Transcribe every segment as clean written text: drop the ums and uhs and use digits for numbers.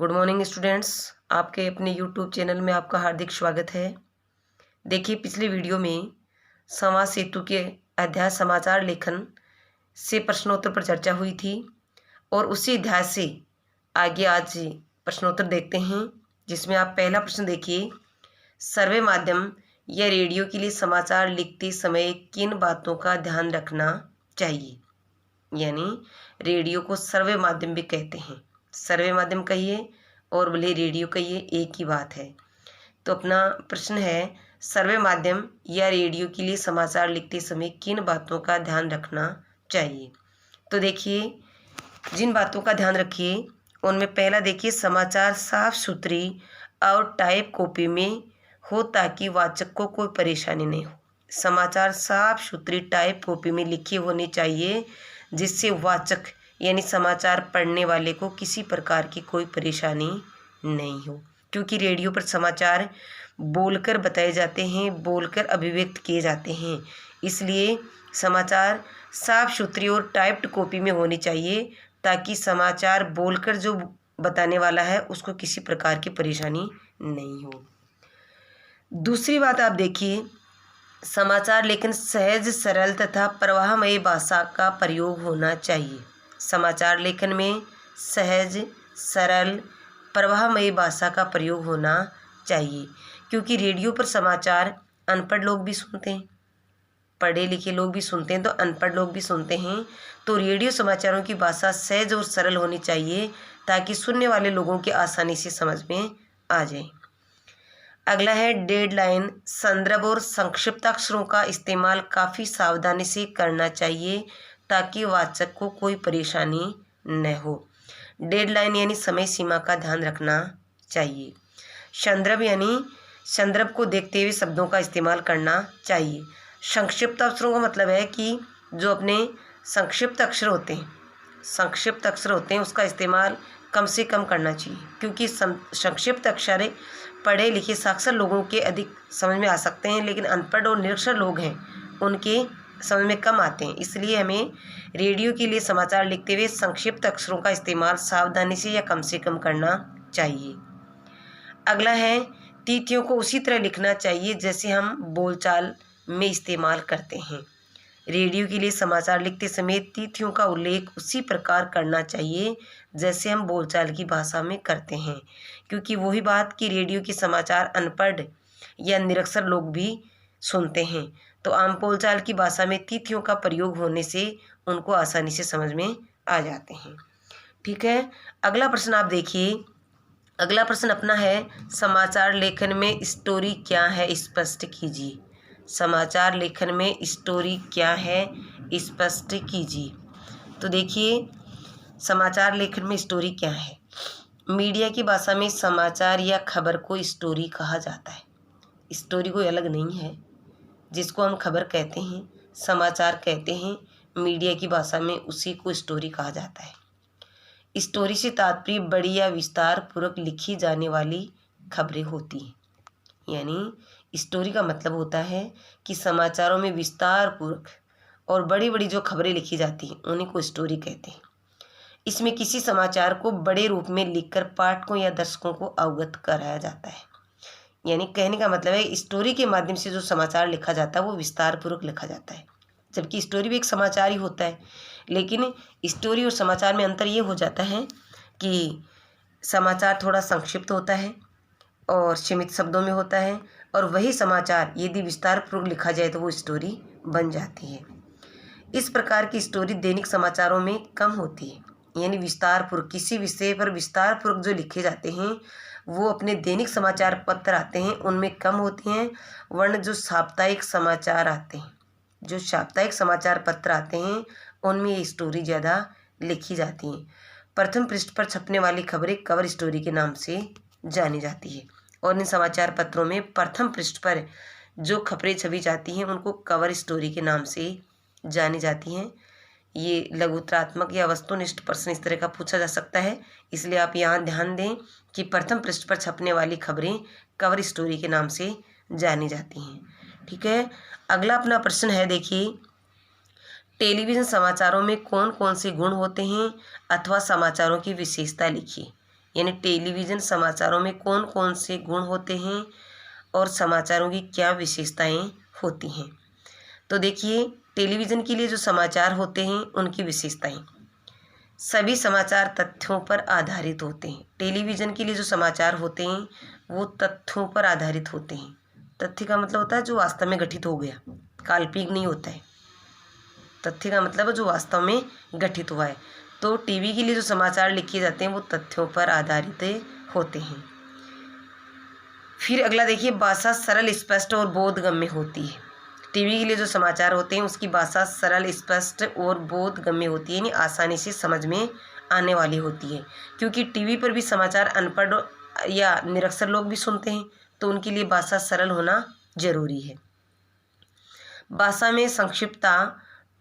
Good morning students, आपके अपने YouTube channel में आपका हार्दिक स्वागत है। देखिए, पिछले वीडियो में संवाद सेतु के अध्याय समाचार लेखन से प्रश्नोत्तर पर चर्चा हुई थी और उसी अध्याय से आगे आज प्रश्नोत्तर देखते हैं, जिसमें आप पहला प्रश्न देखिए। सर्वे माध्यम या रेडियो के लिए समाचार लिखते समय किन बातों का ध्यान रखना चाहिए? यानी रेडियो को सर्वे माध्यम भी कहते हैं। सर्वे माध्यम कहिए और भले रेडियो कहिए, एक ही बात है। तो अपना प्रश्न है, सर्वे माध्यम या रेडियो के लिए समाचार लिखते समय किन बातों का ध्यान रखना चाहिए? तो देखिए, जिन बातों का ध्यान रखिए उनमें पहला देखिए, समाचार साफ सुथरी और टाइप कॉपी में हो ताकि वाचक को कोई परेशानी नहीं हो। समाचार साफ सुथरी टाइप कॉपी में लिखी होनी चाहिए, जिससे वाचक यानी समाचार पढ़ने वाले को किसी प्रकार की कोई परेशानी नहीं हो। क्योंकि रेडियो पर समाचार बोलकर बताए जाते हैं, बोलकर अभिव्यक्त किए जाते हैं, इसलिए समाचार साफ सुथरी और टाइप्ड कॉपी में होनी चाहिए ताकि समाचार बोलकर जो बताने वाला है उसको किसी प्रकार की परेशानी नहीं हो। दूसरी बात आप देखिए, समाचार लेखन सहज, सरल तथा प्रवाहमयी भाषा का प्रयोग होना चाहिए। समाचार लेखन में सहज, सरल, प्रवाहमयी भाषा का प्रयोग होना चाहिए, क्योंकि रेडियो पर समाचार अनपढ़ लोग भी सुनते हैं, पढ़े लिखे लोग भी सुनते हैं, तो अनपढ़ लोग भी सुनते हैं। तो रेडियो समाचारों की भाषा सहज और सरल होनी चाहिए ताकि सुनने वाले लोगों की आसानी से समझ में आ जाए। अगला है डेडलाइन, संदर्भ और संक्षिप्ताक्षरों का इस्तेमाल काफ़ी सावधानी से करना चाहिए ताकि वाचक को कोई परेशानी न हो। डेडलाइन यानी समय सीमा का ध्यान रखना चाहिए। संदर्भ यानी संदर्भ को देखते हुए शब्दों का इस्तेमाल करना चाहिए। संक्षिप्त अक्षरों का मतलब है कि जो अपने संक्षिप्त अक्षर होते हैं उसका इस्तेमाल कम से कम करना चाहिए, क्योंकि संक्षिप्त अक्षर पढ़े लिखे साक्षर लोगों के अधिक समझ में आ सकते हैं, लेकिन अनपढ़ और निरक्षर लोग हैं उनके समझ में कम आते हैं। इसलिए हमें रेडियो के लिए समाचार लिखते हुए संक्षिप्त अक्षरों का इस्तेमाल सावधानी से या कम से कम करना चाहिए। अगला है, तिथियों को उसी तरह लिखना चाहिए जैसे हम बोलचाल में इस्तेमाल करते हैं। रेडियो के लिए समाचार लिखते समय तिथियों का उल्लेख उसी प्रकार करना चाहिए जैसे हम बोलचाल की भाषा में करते हैं, क्योंकि वही बात कि रेडियो के समाचार अनपढ़ या निरक्षर लोग भी सुनते हैं, तो आम बोलचाल की भाषा में तिथियों का प्रयोग होने से उनको आसानी से समझ में आ जाते हैं। ठीक है, अगला प्रश्न आप देखिए। अगला प्रश्न अपना है, समाचार लेखन में स्टोरी क्या है, स्पष्ट कीजिए। समाचार लेखन में स्टोरी क्या है, स्पष्ट कीजिए। तो देखिए, समाचार लेखन में स्टोरी क्या है। मीडिया की भाषा में समाचार या खबर को स्टोरी कहा जाता है। स्टोरी कोई अलग नहीं है, जिसको हम खबर कहते हैं, समाचार कहते हैं, मीडिया की भाषा में उसी को स्टोरी कहा जाता है। स्टोरी से तात्पर्य बड़ी या विस्तार पूर्वक लिखी जाने वाली खबरें होती हैं। यानी स्टोरी का मतलब होता है कि समाचारों में विस्तार पूर्वक और बड़ी बड़ी जो खबरें लिखी जाती हैं उन्हीं को स्टोरी कहते हैं। इसमें किसी समाचार को बड़े रूप में लिखकर पाठकों या दर्शकों को अवगत कराया जाता है। यानी कहने का मतलब है, स्टोरी के माध्यम से जो समाचार लिखा जाता है वो विस्तार पूर्वक लिखा जाता है, जबकि स्टोरी भी एक समाचार ही होता है। लेकिन स्टोरी और समाचार में अंतर ये हो जाता है कि समाचार थोड़ा संक्षिप्त होता है और सीमित शब्दों में होता है, और वही समाचार यदि विस्तार पूर्वक लिखा जाए तो वो स्टोरी बन जाती है। इस प्रकार की स्टोरी दैनिक समाचारों में कम होती है। यानी विस्तार पूर्वक किसी विषय पर विस्तार पूर्वक जो लिखे जाते हैं वो अपने दैनिक समाचार पत्र आते हैं उनमें कम होती हैं, वरन जो साप्ताहिक समाचार आते हैं, जो साप्ताहिक समाचार पत्र आते हैं उनमें ये स्टोरी ज़्यादा लिखी जाती हैं। प्रथम पृष्ठ पर छपने वाली खबरें कवर स्टोरी के नाम से जानी जाती है, और इन समाचार पत्रों में प्रथम पृष्ठ पर जो खबरें छपी जाती हैं उनको कवर स्टोरी के नाम से जानी जाती हैं। ये लघुत्रात्मक या वस्तुनिष्ठ प्रश्न इस तरह का पूछा जा सकता है, इसलिए आप यहाँ ध्यान दें कि प्रथम पृष्ठ पर छपने वाली खबरें कवर स्टोरी के नाम से जानी जाती हैं। ठीक है, अगला अपना प्रश्न है, देखिए, टेलीविज़न समाचारों में कौन कौन से गुण होते हैं अथवा समाचारों की विशेषता लिखिए। यानी टेलीविज़न समाचारों में कौन कौन से गुण होते हैं और समाचारों की क्या विशेषताएं होती हैं। तो देखिए, टेलीविज़न के लिए जो समाचार होते हैं उनकी विशेषताएं, सभी समाचार तथ्यों पर आधारित होते हैं। टेलीविज़न के लिए जो समाचार होते हैं वो तथ्यों पर आधारित होते हैं। तथ्य का मतलब होता है जो वास्तव में घटित हो गया, काल्पनिक नहीं होता है। तथ्य का मतलब है जो वास्तव में घटित हुआ है। तो टीवी के लिए जो समाचार लिखे जाते हैं वो तथ्यों पर आधारित होते हैं। फिर अगला देखिए, भाषा सरल, स्पष्ट और बोधगम्य होती है। टीवी के लिए जो समाचार होते हैं उसकी भाषा सरल, स्पष्ट और बोधगम्य होती है, यानी आसानी से समझ में आने वाली होती है। क्योंकि टीवी पर भी समाचार अनपढ़ या निरक्षर लोग भी सुनते हैं, तो उनके लिए भाषा सरल होना जरूरी है। भाषा में संक्षिप्तता,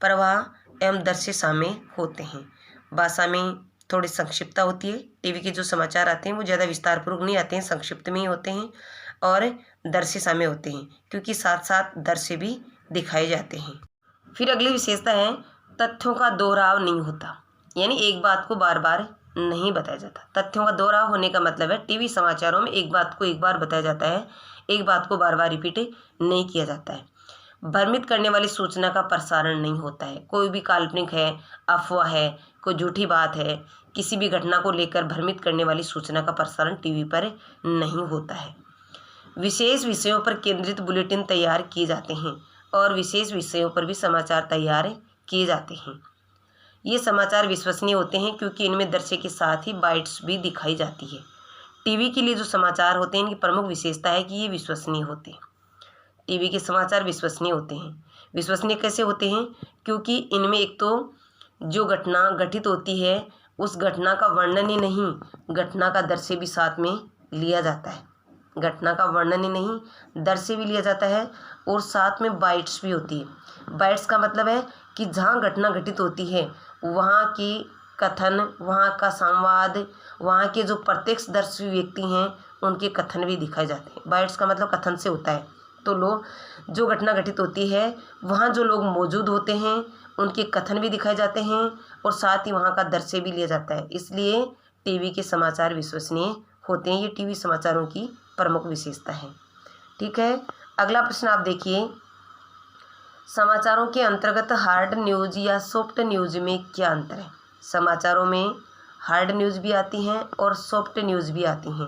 प्रवाह एवं दृश्य शामिल होते हैं। भाषा में थोड़ी संक्षिप्तता होती है। टीवी के जो समाचार आते हैं वो ज़्यादा विस्तारपूर्वक नहीं आते हैं, संक्षिप्त में ही होते हैं और दृश्य शामिल होते हैं, क्योंकि साथ साथ दृश्य भी दिखाए जाते हैं। फिर अगली विशेषता है, तथ्यों का दोहराव नहीं होता, यानी एक बात को बार बार नहीं बताया जाता। तथ्यों का दोहराव होने का मतलब है टीवी समाचारों में एक बात को एक बार बताया जाता है, एक बात को बार बार रिपीट नहीं किया जाता है। भ्रमित करने वाली सूचना का प्रसारण नहीं होता है। कोई भी काल्पनिक है, अफवाह है, कोई झूठी बात है, किसी भी घटना को लेकर भ्रमित करने वाली सूचना का प्रसारण टीवी पर नहीं होता है। विशेष विषयों पर केंद्रित बुलेटिन तैयार किए जाते हैं और विशेष विषयों पर भी समाचार तैयार किए जाते हैं। ये समाचार विश्वसनीय होते हैं क्योंकि इनमें दृश्य के साथ ही बाइट्स भी दिखाई जाती है। टीवी के लिए जो समाचार होते हैं इनकी प्रमुख विशेषता है कि ये विश्वसनीय होते हैं। टीवी के समाचार विश्वसनीय होते हैं। विश्वसनीय कैसे होते हैं? क्योंकि इनमें एक तो जो घटना घटित होती है उस घटना का वर्णन ही नहीं, घटना का दृश्य भी साथ में लिया जाता है। घटना का वर्णन ही नहीं, दृश्य भी लिया जाता है और साथ में बाइट्स भी होती है। बाइट्स का मतलब है कि जहाँ घटना घटित होती है वहाँ की कथन, वहाँ का संवाद, वहाँ के जो प्रत्यक्षदर्शी व्यक्ति हैं उनके कथन भी दिखाए जाते हैं। बाइट्स का मतलब कथन से होता है। तो लोग, जो घटना घटित होती है वहाँ जो लोग मौजूद होते हैं उनके कथन भी दिखाए जाते हैं और साथ ही वहाँ का दृश्य भी लिया जाता है। इसलिए टीवी के समाचार विश्वसनीय होते हैं। ये टीवी समाचारों की प्रमुख विशेषता है। ठीक है, अगला प्रश्न आप देखिए, समाचारों के अंतर्गत हार्ड न्यूज या सॉफ्ट न्यूज में क्या अंतर है? समाचारों में हार्ड न्यूज़ भी आती हैं और सॉफ्ट न्यूज़ भी आती हैं।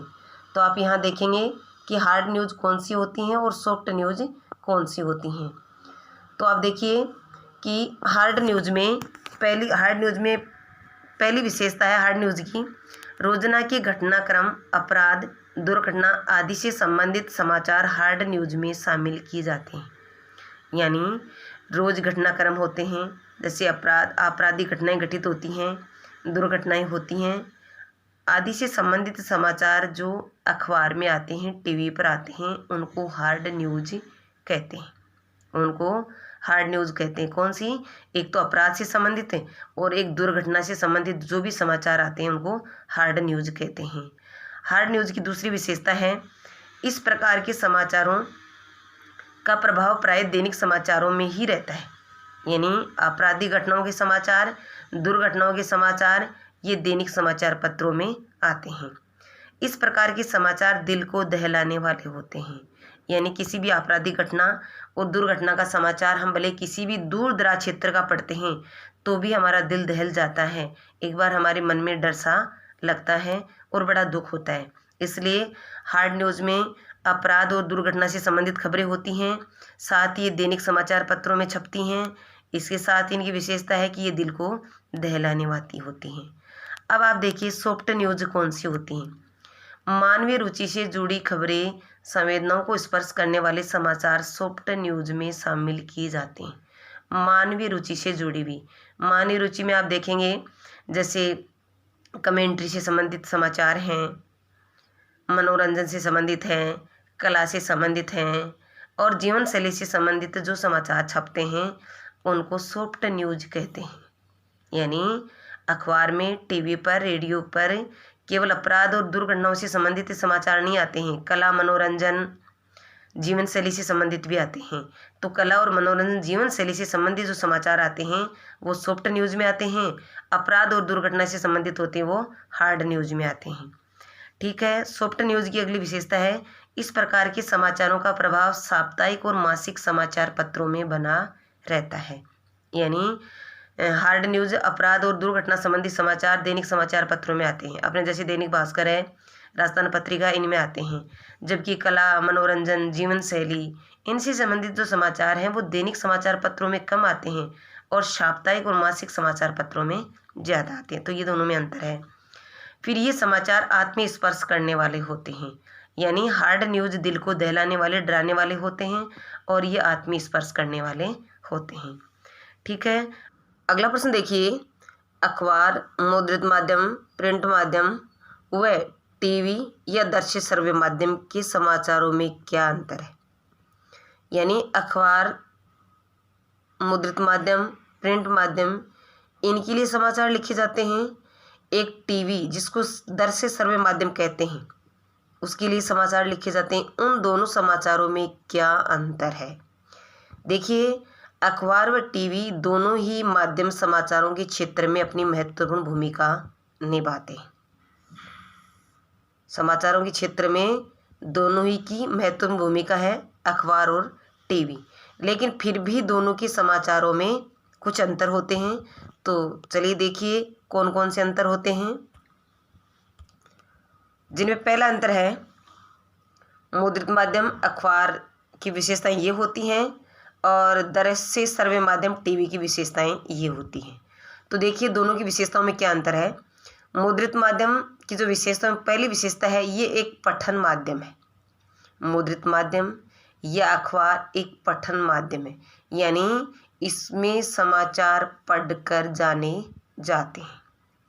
तो आप यहाँ देखेंगे कि हार्ड न्यूज़ कौन सी होती हैं और सॉफ्ट न्यूज़ कौन सी होती हैं। तो आप देखिए कि हार्ड न्यूज़ में पहली विशेषता है हार्ड न्यूज़ की, रोजाना के घटनाक्रम, अपराध, दुर्घटना आदि से संबंधित समाचार हार्ड न्यूज़ में शामिल किए जाते हैं। यानी रोज़ घटनाक्रम होते हैं, जैसे आपराधिक घटनाएं घटित होती हैं, दुर्घटनाएं होती हैं, आदि से संबंधित समाचार जो अखबार में आते हैं, टीवी पर आते हैं, उनको हार्ड न्यूज़ कहते हैं। उनको हार्ड न्यूज़ कहते हैं। कौन सी? एक तो अपराध से संबंधित है और एक दुर्घटना से संबंधित जो भी समाचार आते हैं उनको हार्ड न्यूज़ कहते हैं। हार्ड न्यूज़ की दूसरी विशेषता है, इस प्रकार के समाचारों का प्रभाव प्राय दैनिक समाचारों में ही रहता है। यानी आपराधिक घटनाओं के समाचार, दुर्घटनाओं के समाचार, ये दैनिक समाचार पत्रों में आते हैं। इस प्रकार के समाचार दिल को दहलाने वाले होते हैं। यानी किसी भी आपराधिक घटना और दुर्घटना का समाचार हम भले किसी भी दूर दराज क्षेत्र का पढ़ते हैं तो भी हमारा दिल दहल जाता है, एक बार हमारे मन में डर सा लगता है और बड़ा दुख होता है। इसलिए हार्ड न्यूज़ में अपराध और दुर्घटना से संबंधित खबरें होती हैं, साथ ही ये दैनिक समाचार पत्रों में छपती हैं। इसके साथ इनकी विशेषता है कि ये दिल को दहलाने वाली होती हैं। अब आप देखिए सॉफ्ट न्यूज़ कौन सी होती हैं। मानवीय रुचि से जुड़ी खबरें, संवेदनाओं को स्पर्श करने वाले समाचार सॉफ्ट न्यूज़ में शामिल किए जाते हैं। मानवीय रुचि से जुड़ी भी, मानवीय रुचि में आप देखेंगे जैसे कमेंट्री से संबंधित समाचार हैं, मनोरंजन से संबंधित हैं, कला से संबंधित हैं और जीवन शैली से संबंधित जो समाचार छपते हैं उनको सॉफ्ट न्यूज़ कहते हैं। यानी अखबार में, टीवी पर, रेडियो पर केवल अपराध और दुर्घटनाओं से संबंधित समाचार नहीं आते हैं, कला, मनोरंजन, जीवन शैली से संबंधित भी आते हैं। तो कला और मनोरंजन, जीवन शैली से संबंधित जो समाचार आते हैं वो सॉफ्ट न्यूज़ में आते हैं। अपराध और दुर्घटना से संबंधित होते हैं वो हार्ड न्यूज़ में आते हैं। ठीक है। सॉफ्ट न्यूज़ की अगली विशेषता है, इस प्रकार के समाचारों का प्रभाव साप्ताहिक और मासिक समाचार पत्रों में बना रहता है। यानी हार्ड न्यूज़, अपराध और दुर्घटना संबंधी समाचार दैनिक समाचार पत्रों में आते हैं, अपने जैसे दैनिक भास्कर है, राजस्थान पत्रिका, इनमें आते हैं। जबकि कला, मनोरंजन, जीवन शैली, इनसे संबंधित जो समाचार हैं वो दैनिक समाचार पत्रों में कम आते हैं और साप्ताहिक और मासिक समाचार पत्रों में ज़्यादा आते हैं। तो ये दोनों में अंतर है। फिर ये समाचार आत्मस्पर्श करने वाले होते हैं, यानी हार्ड न्यूज़ दिल को दहलाने वाले, डराने वाले होते हैं और ये आत्मस्पर्श करने वाले होते हैं। ठीक है। अगला प्रश्न देखिए, अखबार, मुद्रित माध्यम, प्रिंट माध्यम व टीवी या दृश्य श्रव्य माध्यम के समाचारों में क्या अंतर है? यानी अखबार, मुद्रित माध्यम, प्रिंट माध्यम, इनके लिए समाचार लिखे जाते हैं। एक टीवी, जिसको दृश्य श्रव्य माध्यम कहते हैं, उसके लिए समाचार लिखे जाते हैं। उन दोनों समाचारों में क्या अंतर है? देखिए, अखबार व टीवी दोनों ही माध्यम समाचारों के क्षेत्र में अपनी महत्वपूर्ण भूमिका निभाते हैं। समाचारों के क्षेत्र में दोनों ही की महत्वपूर्ण भूमिका है, अखबार और टीवी। लेकिन फिर भी दोनों के समाचारों में कुछ अंतर होते हैं। तो चलिए देखिए कौन कौन से अंतर होते हैं। जिनमें पहला अंतर है, मुद्रित माध्यम अखबार की विशेषताएं ये होती हैं और दृश्य श्रव्य माध्यम टीवी की विशेषताएं ये होती हैं। तो देखिए दोनों की विशेषताओं में क्या अंतर है। मुद्रित माध्यम की जो विशेषता, पहली विशेषता है, ये एक पठन माध्यम है। मुद्रित माध्यम या अखबार एक पठन माध्यम है, यानी इसमें समाचार पढ़कर जाने जाते हैं।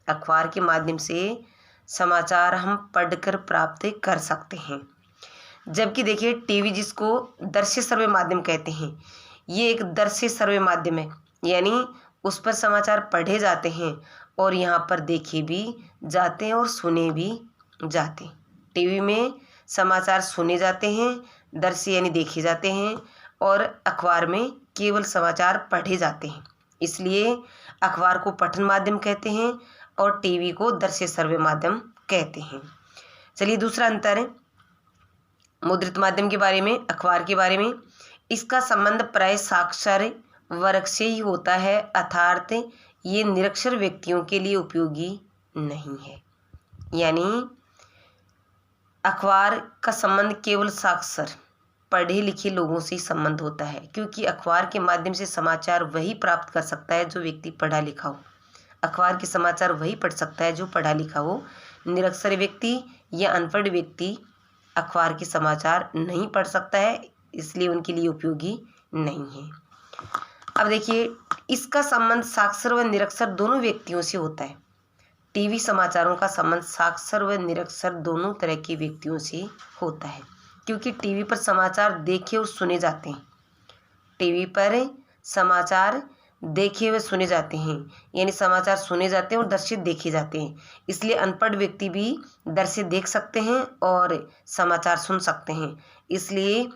अखबार के माध्यम से समाचार हम पढ़कर प्राप्त कर सकते हैं। जबकि देखिए टीवी, जिसको दृश्य श्रव्य माध्यम कहते हैं, ये एक दृश्य श्रव्य माध्यम है, यानी उस पर समाचार पढ़े जाते हैं और यहाँ पर देखे भी जाते हैं और सुने भी जाते हैं। टीवी में समाचार सुने जाते हैं, दृश्य यानी देखे जाते हैं, और अखबार में केवल समाचार पढ़े जाते हैं। इसलिए अखबार को पठन माध्यम कहते हैं और टीवी को दृश्य श्रव्य माध्यम कहते हैं। चलिए दूसरा अंतर है मुद्रित माध्यम के बारे में, अखबार के बारे में। इसका संबंध प्राय साक्षर वर्ग से ही होता है, अर्थात ये निरक्षर व्यक्तियों के लिए उपयोगी नहीं है। यानी अखबार का संबंध केवल साक्षर पढ़े लिखे लोगों से संबंध होता है, क्योंकि अखबार के माध्यम से समाचार वही प्राप्त कर सकता है जो व्यक्ति पढ़ा लिखा हो। अखबार के समाचार वही पढ़ सकता है जो पढ़ा लिखा हो। निरक्षर व्यक्ति या अनपढ़ व्यक्ति अखबार के समाचार नहीं पढ़ सकता है, इसलिए उनके लिए उपयोगी नहीं है। अब देखिए, इसका संबंध साक्षर व निरक्षर दोनों व्यक्तियों से होता है। टीवी समाचारों का संबंध साक्षर व निरक्षर दोनों तरह के व्यक्तियों से होता है, क्योंकि टीवी पर समाचार देखे और सुने जाते हैं। टीवी पर समाचार देखे व सुने जाते हैं, यानी समाचार सुने जाते हैं और दृश्य देखे जाते हैं। इसलिए अनपढ़ व्यक्ति भी दृश्य देख सकते हैं और समाचार सुन सकते हैं। इसलिए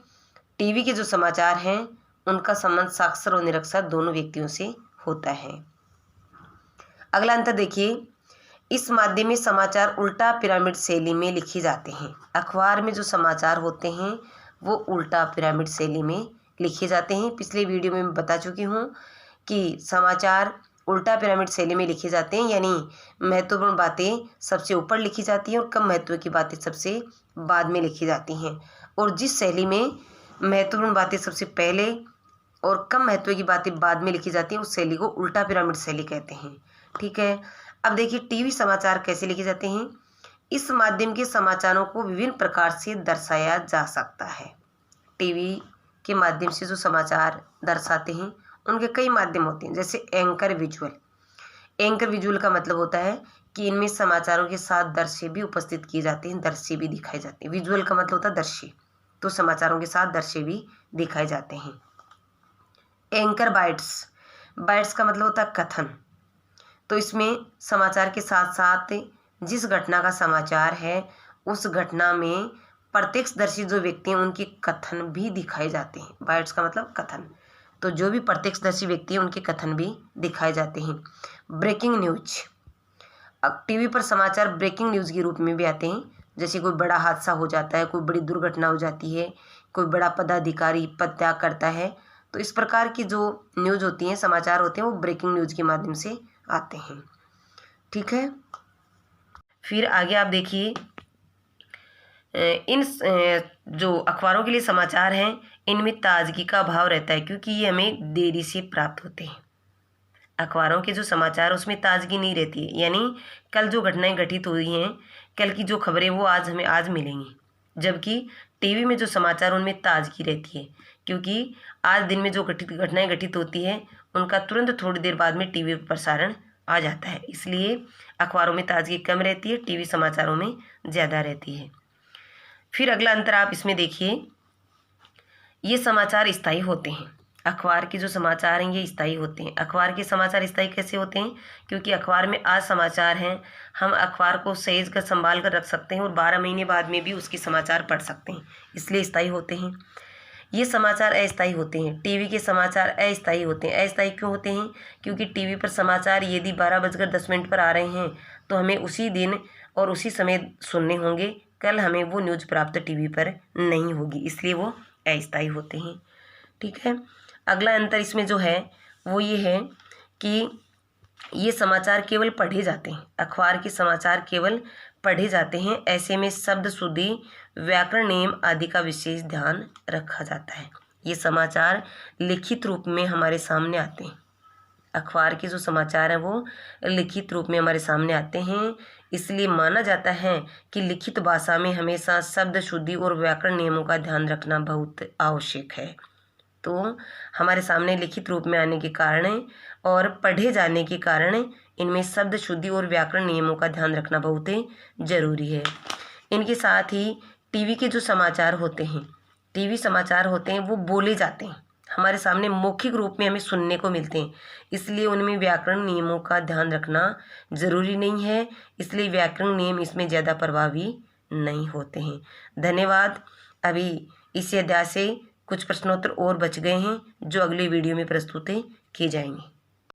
टीवी के जो समाचार हैं उनका संबंध साक्षर और निरक्षर दोनों व्यक्तियों से होता है। अगला अंतर देखिए, इस माध्यम में समाचार उल्टा पिरामिड शैली में लिखे जाते हैं। अखबार में जो समाचार होते हैं वो उल्टा पिरामिड शैली में लिखे जाते हैं। पिछले वीडियो में मैं बता चुकी हूँ कि समाचार उल्टा पिरामिड शैली में लिखे जाते हैं, यानी महत्वपूर्ण बातें सबसे ऊपर लिखी जाती हैं और कम महत्व की बातें सबसे बाद में लिखी जाती हैं। और जिस शैली में महत्वपूर्ण बातें सबसे पहले और कम महत्व की बातें बाद में लिखी जाती हैं उस शैली को उल्टा पिरामिड शैली कहते हैं। ठीक है। अब देखिए टीवी समाचार कैसे लिखे जाते हैं। इस माध्यम के समाचारों को विभिन्न प्रकार से दर्शाया जा सकता है। टीवी के माध्यम से जो समाचार दर्शाते हैं उनके कई माध्यम होते हैं, जैसे एंकर विजुअल। एंकर विजुअल का मतलब होता है कि इनमें समाचारों के साथ दृश्य भी उपस्थित किए जाते हैं, दृश्य भी दिखाए जाते हैं। विजुअल का मतलब होता है दृश्य, तो समाचारों के साथ दृश्य भी दिखाए जाते हैं। एंकर बाइट्स, बाइट्स का मतलब होता है कथन, तो इसमें समाचार के साथ साथ जिस घटना का समाचार है उस घटना में प्रत्यक्षदर्शी जो व्यक्ति हैं उनके कथन भी दिखाए जाते हैं। बाइट्स का मतलब कथन, तो जो भी प्रत्यक्षदर्शी व्यक्ति हैं उनके कथन भी दिखाए जाते हैं। ब्रेकिंग न्यूज, अब टीवी पर समाचार ब्रेकिंग न्यूज़ के रूप में भी आते हैं, जैसे कोई बड़ा हादसा हो जाता है, कोई बड़ी दुर्घटना हो जाती है, कोई बड़ा पदाधिकारी पद त्याग करता है, तो इस प्रकार की जो न्यूज़ होती हैं, समाचार होते हैं, वो ब्रेकिंग न्यूज़ के माध्यम से आते हैं। ठीक है, फिर आगे आप देखिए, इन जो अखबारों के लिए समाचार हैं, इनमें ताजगी का अभाव रहता है, क्योंकि ये हमें देरी से प्राप्त होते हैं। अखबारों के जो समाचार उसमें ताजगी नहीं रहती है, यानी कल जो घटनाएं घटित हुई हैं, कल की जो खबरें वो आज हमें आज मिलेंगी, जबकि टीवी में जो समाचार उनमें ताजगी रहती है, क्योंकि आज दिन में जो घटनाएं घटित होती है उनका तुरंत थोड़ी देर बाद में टीवी पर प्रसारण आ जाता है। इसलिए अखबारों में ताजगी कम रहती है, टीवी समाचारों में ज़्यादा रहती है। फिर अगला अंतर आप इसमें देखिए, ये समाचार स्थायी होते हैं। अखबार के जो समाचार हैं ये स्थायी होते हैं। अखबार के समाचार स्थायी कैसे होते हैं? क्योंकि अखबार में आज समाचार हैं, हम अखबार को सहेज कर संभाल कर रख सकते हैं और 12 महीने बाद में भी उसके समाचार पढ़ सकते हैं, इसलिए स्थायी होते हैं। ये समाचार अस्थायी होते हैं। टीवी के समाचार अस्थायी होते हैं। अस्थायी क्यों होते हैं? क्योंकि टीवी पर समाचार यदि 12:10 पर आ रहे हैं तो हमें उसी दिन और उसी समय सुनने होंगे, कल हमें वो न्यूज़ प्राप्त टीवी पर नहीं होगी, इसलिए वो अस्थायी होते हैं। ठीक है, अगला अंतर इसमें जो है वो ये है कि ये समाचार केवल पढ़े जाते हैं। अखबार के समाचार केवल पढ़े जाते हैं, ऐसे में शब्द शुद्धि, व्याकरण नियम आदि का विशेष ध्यान रखा जाता है। ये समाचार लिखित रूप में हमारे सामने आते हैं। अखबार के जो समाचार हैं वो लिखित रूप में हमारे सामने आते हैं, इसलिए माना जाता है कि लिखित भाषा में हमेशा शब्द शुद्धि और व्याकरण नियमों का ध्यान रखना बहुत आवश्यक है। तो हमारे सामने लिखित रूप में आने के कारण और पढ़े जाने के कारण इनमें शब्द शुद्धि और व्याकरण नियमों का ध्यान रखना बहुत ज़रूरी है। इनके साथ ही टीवी के जो समाचार होते हैं, टीवी समाचार होते हैं वो बोले जाते हैं, हमारे सामने मौखिक रूप में हमें सुनने को मिलते हैं, इसलिए उनमें व्याकरण नियमों का ध्यान रखना ज़रूरी नहीं है, इसलिए व्याकरण नियम इसमें ज़्यादा प्रभावी नहीं होते हैं। धन्यवाद। अभी इस अध्याय से कुछ प्रश्नोत्तर और बच गए हैं जो अगले वीडियो में प्रस्तुत किए जाएंगे।